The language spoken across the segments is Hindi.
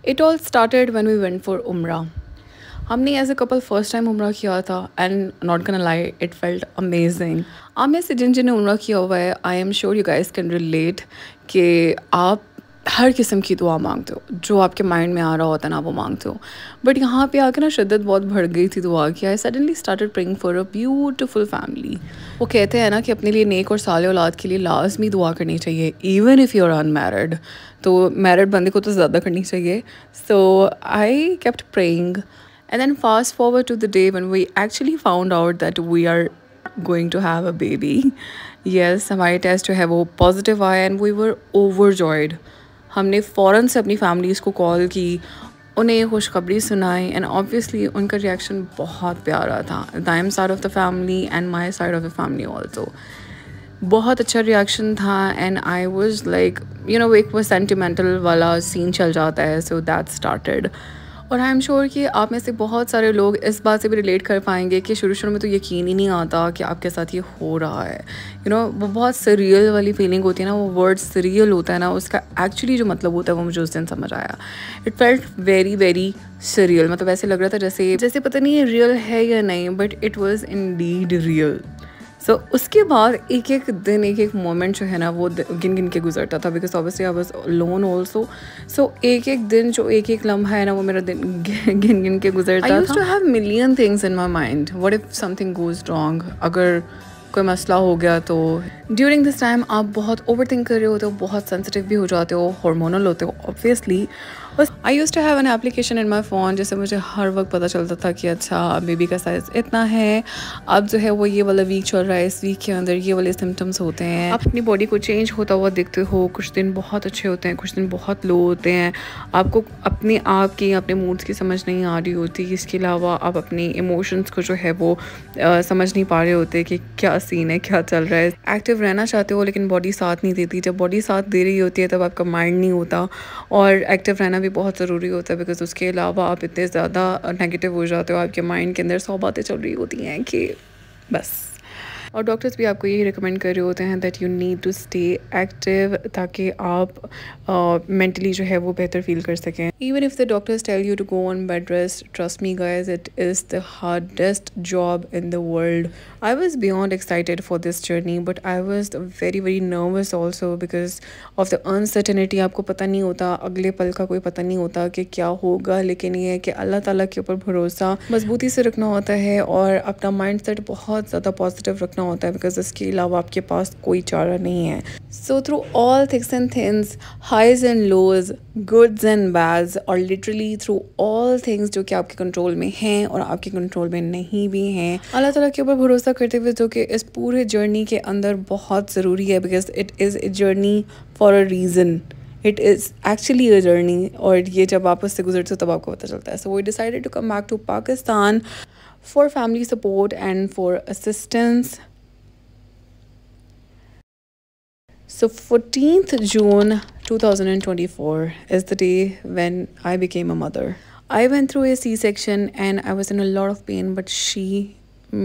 It all started when we went for Umrah. हमने as a couple first time उम्रा किया था and not gonna lie it felt amazing. आप में से जिन जिन ने उम्रा किया हुआ है I am sure you guys can relate कि आप हर किस्म की दुआ मांगते हो, जो आपके माइंड में आ रहा होता है ना वो मांगते हो। बट यहाँ पे आके ना शिद्दत बहुत बढ़ गई थी दुआ की। I suddenly started praying for a beautiful family. वो कहते हैं ना कि अपने लिए नेक और साले औलाद के लिए लाजमी दुआ करनी चाहिए even if you are unmarried. तो मैरिड बंदे को तो ज़्यादा करनी चाहिए। So I kept praying and then fast forward to the day when we actually found out that we are going to have a baby. Yes, हमारे टेस्ट जो है वो पॉजिटिव आया एंड वी वर ओवरजॉयड। हमने फ़ौरन से अपनी फैमिलीज़ को कॉल की, उन्हें ये खुशखबरी सुनाई एंड ऑब्वियसली उनका रिएक्शन बहुत प्यारा था। Their side of the family and my side of the family also बहुत अच्छा रिएक्शन था। And I was like you know एक वो सेंटिमेंटल वाला सीन चल जाता है। So that started. और आई एम श्योर कि आप में से बहुत सारे लोग इस बात से भी रिलेट कर पाएंगे कि शुरू में तो यकीन ही नहीं आता कि आपके साथ ये हो रहा है। वो बहुत सरियल वाली फीलिंग होती है ना, वो वर्ड सरियल होता है ना, उसका एक्चुअली जो मतलब होता है वो मुझे उस दिन समझ आया। It felt very very surreal. मतलब ऐसे लग रहा था जैसे पता नहीं ये रियल है या नहीं, but it was indeed real. So उसके बाद एक एक दिन एक एक मोमेंट जो है ना वो गिन गिन के गुजरता था, because obviously I was lone also. So एक एक दिन जो एक एक लम्हा है ना वो मेरा दिन गिन गिन के गुजरता था। I used to have million things in my mind. What if something goes wrong, अगर कोई मसला हो गया तो। ड्यूरिंग दिस टाइम आप बहुत ओवर थिंक कर रहे होते हो, बहुत सेंसिटिव भी हो जाते हो, हार्मोनल होते हो ऑब्वियसली। बस I used to have an application in my phone जिससे मुझे हर वक्त पता चलता था कि अच्छा बेबी का साइज़ इतना है, अब जो है वो ये वाला वीक चल रहा है, इस वीक के अंदर ये वाले सिम्टम्स होते हैं। आप अपनी बॉडी को चेंज होता हुआ देखते हो, कुछ दिन बहुत अच्छे होते हैं, कुछ दिन बहुत लो होते हैं। आपको अपने आप की अपने मूड्स की समझ नहीं आ रही होती। इसके अलावा आप अपनी इमोशंस को जो है वो समझ नहीं पा रहे होते कि क्या सीन है, क्या चल रहा है। एक्टिव रहना चाहते हो लेकिन बॉडी साथ नहीं देती। जब बॉडी साथ दे रही होती है तब आपका माइंड नहीं होता। और एक्टिव रहना भी बहुत ज़रूरी होता है, बिकॉज उसके अलावा आप इतने ज़्यादा नेगेटिव हो जाते हो, आपके माइंड के अंदर 100 बातें चल रही होती हैं कि बस। और डॉक्टर्स भी आपको यही रिकमेंड कर रहे होते हैं that you need to stay active, ताकि आप मेंटली जो है वो बेहतर फील कर सकें। Even if the doctors tell you to go on bed rest, trust me guys, it is the hardest job in the world. I was beyond excited for this journey, but I was very very nervous also because of the uncertainty. आपको पता नहीं होता, अगले पल का कोई पता नहीं होता कि क्या होगा, लेकिन ये है कि अल्लाह ताला के ऊपर भरोसा मजबूती से रखना होता है और अपना माइंड सेट बहुत ज़्यादा पॉजिटिव रखना होता है, बिकॉज इसके अलावा आपके पास कोई चारा नहीं है। So through all thicks and thins, highs and lows, goods and bads, और लिटरली थ्रू ऑल थिंग्स जो कि आपके कंट्रोल में हैं और आपके कंट्रोल में नहीं भी हैं, अल्लाह ताला के ऊपर भरोसा करते हुए, जो कि इस पूरे जर्नी के अंदर बहुत ज़रूरी है, because it is a journey for a reason. It is actually a journey, और ये जब आप उससे गुजरते हो तब आपको पता चलता है। So we decided to come back to Pakistan for family support and for assistance. So 14th June 2024 is the day when I became a mother. I went through a C-section and I was in a lot of pain, but she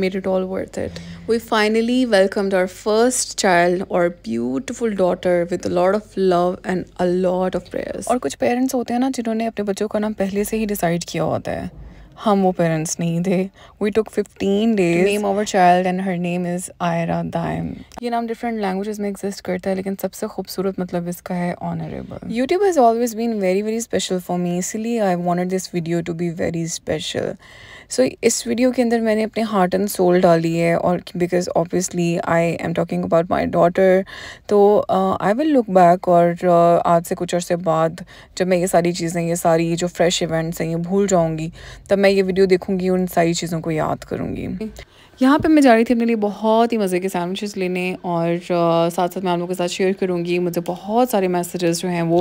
made it all worth it. We finally welcomed our first child, our beautiful daughter, with a lot of love and a lot of prayers. और कुछ पेरेंट्स होते हैं ना जिन्होंने अपने बच्चों का नाम पहले से ही डिसाइड किया होता है। हम वो पेरेंट्स नहीं थे। We took 15 days to name our child and her name is Aira Daim. ये नाम डिफरेंट लैंग्वेजेस में एग्जिस्ट करता है, लेकिन सबसे खूबसूरत मतलब इसका है honourable. YouTube has always been very very special for me, इसीलिए I wanted this video to be very special. So इस वीडियो के अंदर मैंने अपने हार्ट एंड सोल डाली है, और because obviously I am talking about my daughter, तो आई विल लुक बैक, और आज से कुछ अर्से बाद जब मैं ये सारी चीज़ें, ये सारी जो फ्रेश इवेंट्स हैं ये भूल जाऊँगी, तब मैं ये वीडियो देखूंगी, उन सारी चीज़ों को याद करूंगी। यहाँ पे मैं जा रही थी अपने लिए बहुत ही मज़े के सैंडविचेस लेने, और साथ साथ मैं आप लोगों के साथ शेयर करूँगी। मुझे बहुत सारे मैसेजेस जो हैं वो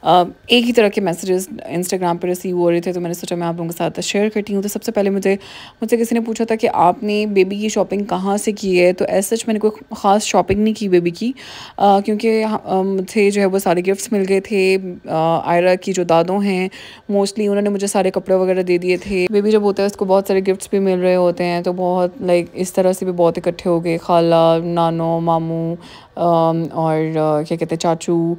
एक ही तरह के मैसेजेस इंस्टाग्राम पर रिसीव हो रहे थे, तो मैंने सोचा मैं आप लोगों के साथ शेयर करती हूँ। तो सबसे पहले मुझसे किसी ने पूछा था कि आपने बेबी की शॉपिंग कहाँ से की है। तो ऐसा सच मैंने कोई ख़ास शॉपिंग नहीं की बेबी की, क्योंकि मुझे जो है वो सारे गिफ्ट्स मिल गए थे। आयरा की जो दादों हैं मोस्टली उन्होंने मुझे सारे कपड़े वगैरह दे दिए थे। बेबी जब होता है उसको बहुत सारे गिफ्ट्स भी मिल रहे होते हैं, तो बहुत लाइक इस तरह से भी बहुत इकट्ठे हो गए, खाला, नानो, मामू और क्या कहते हैं चाचू,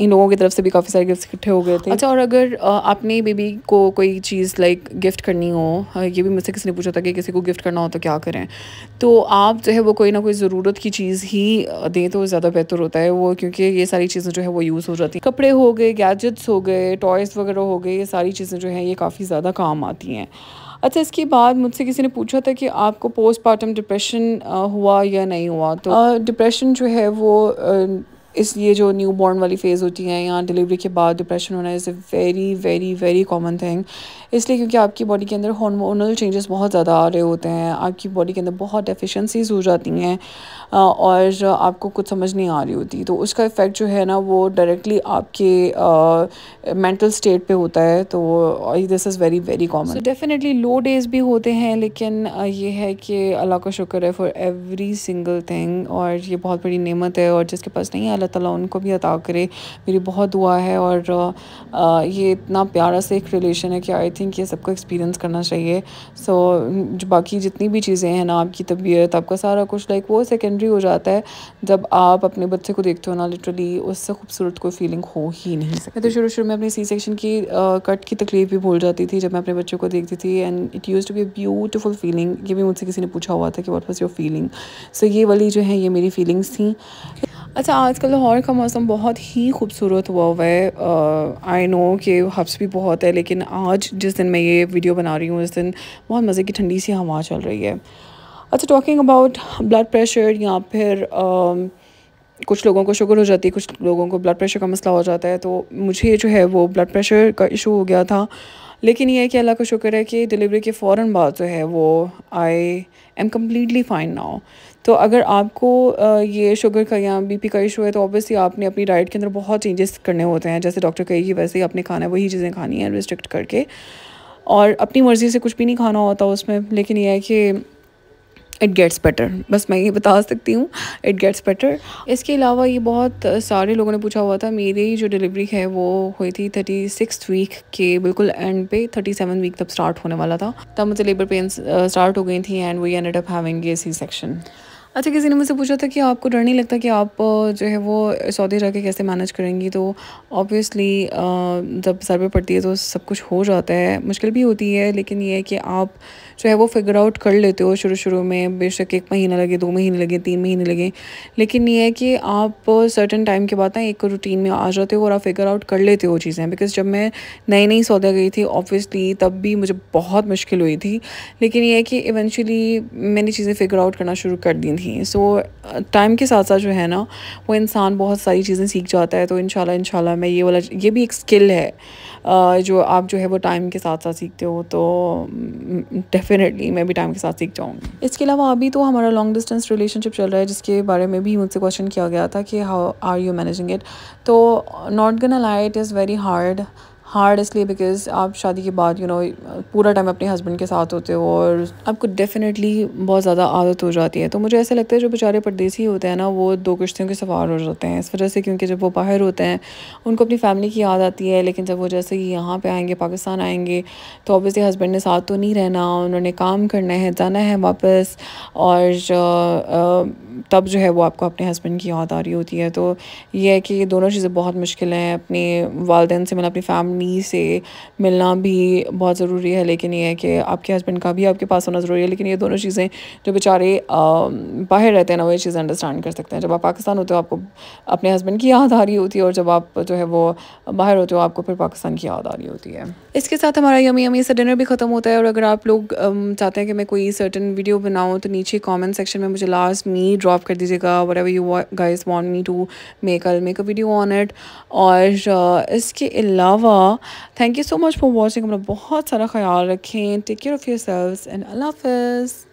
इन लोगों की तरफ से भी काफ़ी सारे गिफ्ट्स इकट्ठे हो गए थे। अच्छा, और अगर आपने बेबी को कोई चीज़ लाइक गिफ्ट करनी हो, ये भी मुझसे किसी ने पूछा था कि किसी को गिफ्ट करना हो तो क्या करें, तो आप जो है वो कोई ना कोई ज़रूरत की चीज़ ही दें तो ज़्यादा बेहतर होता है वो, क्योंकि ये सारी चीज़ें जो है वो यूज़ हो जाती हैं। कपड़े हो गए, गैजेट्स हो गए, टॉयज़ वगैरह हो गए, ये सारी चीज़ें जो हैं ये काफ़ी ज़्यादा काम आती हैं। अच्छा, इसके बाद मुझसे किसी ने पूछा था कि आपको पोस्टपार्टम डिप्रेशन हुआ या नहीं हुआ। तो डिप्रेशन जो है वो इस ये जो न्यू बॉर्न वाली फ़ेज़ होती है या डिलीवरी के बाद डिप्रेशन होना is a very very very common thing, इसलिए क्योंकि आपकी बॉडी के अंदर हार्मोनल चेंजेस बहुत ज़्यादा आ रहे होते हैं, आपकी बॉडी के अंदर बहुत डेफिशिएंसीज हो जाती हैं और आपको कुछ समझ नहीं आ रही होती, तो उसका इफ़ेक्ट जो है ना वो डायरेक्टली आपके मेंटल स्टेट पे होता है। तो this is very very common. So definitely low days भी होते हैं, लेकिन ये है कि अल्लाह का शुक्र है फॉर एवरी सिंगल थिंग, और ये बहुत बड़ी नेमत है, और जिसके पास नहीं है अल्लाह ताला उनको भी अता करे, मेरी बहुत दुआ है। और ये इतना प्यारा से एक रिलेशन है कि आई थिंक ये सबको एक्सपीरियंस करना चाहिए। सो जो बाकी जितनी भी चीज़ें हैं ना, आपकी तबीयत, आपका सारा कुछ लाइक वो सेकेंडरी हो जाता है जब आप अपने बच्चे को देखते हो ना, लिटरली उससे खूबसूरत कोई फीलिंग हो ही नहीं सकती। मैं तो शुरू में अपनी सी सेक्शन की कट की तकलीफ भी भूल जाती थी जब मैं अपने बच्चों को देखती थी, and it used to be beautiful feeling. ये भी मुझसे किसी ने पूछा हुआ था कि what was your feeling, so ये वाली जो है ये मेरी फीलिंग्स थी। अच्छा, आजकल लाहौर का मौसम बहुत ही खूबसूरत हुआ है। आई नो कि हब्स भी बहुत है, लेकिन आज जिस दिन मैं ये वीडियो बना रही हूँ उस दिन बहुत मज़े की ठंडी सी हवा चल रही है। अच्छा, टॉकिंग अबाउट ब्लड प्रेशर या फिर कुछ लोगों को शुगर हो जाती है, कुछ लोगों को ब्लड प्रेशर का मसला हो जाता है, तो मुझे जो है वो ब्लड प्रेशर का इशू हो गया था। लेकिन ये है कि अल्लाह का शुक्र है कि डिलीवरी के फ़ौरन बाद जो है वो I am completely fine now. तो अगर आपको ये शुगर का या बीपी का इशू है तो ऑब्वियसली आपने अपनी डाइट के अंदर बहुत चेंजेस करने होते हैं, जैसे डॉक्टर कहेगी वैसे ही आपने खाना है, वही चीज़ें खानी है रिस्ट्रिक्ट करके, और अपनी मर्ज़ी से कुछ भी नहीं खाना होता उसमें। लेकिन यह है कि इट गेट्स बेटर, बस मैं ये बता सकती हूँ, इट गेट्स बेटर। इसके अलावा ये बहुत सारे लोगों ने पूछा हुआ था, मेरी जो डिलीवरी है वो हुई थी 36 वीक के बिल्कुल एंड पे, 37 वीक तब स्टार्ट होने वाला था, तब मुझे लेबर पेन्स स्टार्ट हो गई थी and we ended up having a C section. अच्छा, किसी ने मुझसे पूछा था कि आपको डर नहीं लगता कि आप जो है वो सऊदी जाके कैसे मैनेज करेंगी, तो ऑब्वियसली जब सर पे पड़ती है तो सब कुछ हो जाता है, मुश्किल भी होती है, लेकिन ये है कि आप जो है वो फिगर आउट कर लेते हो शुरू में, बेशक 1 महीना लगे, 2 महीने लगे, 3 महीने लगे, लेकिन ये है कि आप सर्टन टाइम के बाद ना एक रूटीन में आ जाते हो और आप फिगर आउट कर लेते हो चीज़ें। बिकॉज जब मैं नई सऊदी गई थी ऑब्वियसली तब भी मुझे बहुत मुश्किल हुई थी, लेकिन ये है कि इवेंचुअली मैंने चीज़ें फिगर आउट करना शुरू कर दी थी। सो टाइम के साथ साथ जो है ना वो इंसान बहुत सारी चीज़ें सीख जाता है, तो इंशाल्लाह मैं ये भी एक स्किल है जो आप जो है वो टाइम के साथ साथ सीखते हो, तो डेफिनेटली मैं भी टाइम के साथ सीख जाऊँगी। इसके अलावा अभी तो हमारा लॉन्ग डिस्टेंस रिलेशनशिप चल रहा है, जिसके बारे में भी मुझसे क्वेश्चन किया गया था कि how are you managing it. तो not gonna lie, it is very hard इसलिए बिकॉज़ आप शादी के बाद पूरा टाइम अपने हस्बैंड के साथ होते हो और आपको डेफिनेटली बहुत ज़्यादा आदत हो जाती है। तो मुझे ऐसा लगता है जो बेचारे परदेसी होते हैं ना वो 2 किश्तियों के सवार हो जाते हैं इस वजह से, क्योंकि जब वो बाहर होते हैं उनको अपनी फैमिली की याद आती है, लेकिन जब वो जैसे ही यहाँ पे आएंगे, पाकिस्तान आएंगे, तो ऑब्वियसली हस्बैंड ने साथ तो नहीं रहना, उन्होंने काम करना है, जाना है वापस, और तब जो है वो आपको अपने हस्बैंड की याद आ रही होती है। तो ये है कि ये दोनों चीज़ें बहुत मुश्किल हैं, अपने वालिदैन से मिलना, अपनी फैमिली से मिलना भी बहुत ज़रूरी है, लेकिन ये है कि आपके हस्बैंड का भी आपके पास होना ज़रूरी है। लेकिन ये दोनों चीज़ें जो बेचारे बाहर रहते हैं ना वो ये चीज़ें अंडरस्टैंड कर सकते हैं। जब आप पाकिस्तान होते हो आपको अपने हस्बैंड की याद आ रही होती है, और जब आप जो है वो बाहर होते हो आपको फिर पाकिस्तान की याद आ रही होती है। इसके साथ हमारा यमी से डिनर भी ख़त्म होता है, और अगर आप लोग चाहते हैं कि मैं कोई सर्टन वीडियो बनाऊँ तो नीचे कमेंट सेक्शन में मुझे लास्ट में ड्रॉप कर दीजिएगा, whatever you guys want me to make, I will make a video on it. और इसके अलावा thank you so much for watching. अपना बहुत सारा ख्याल रखें, take care of yourselves and Allah हाफ़िज़।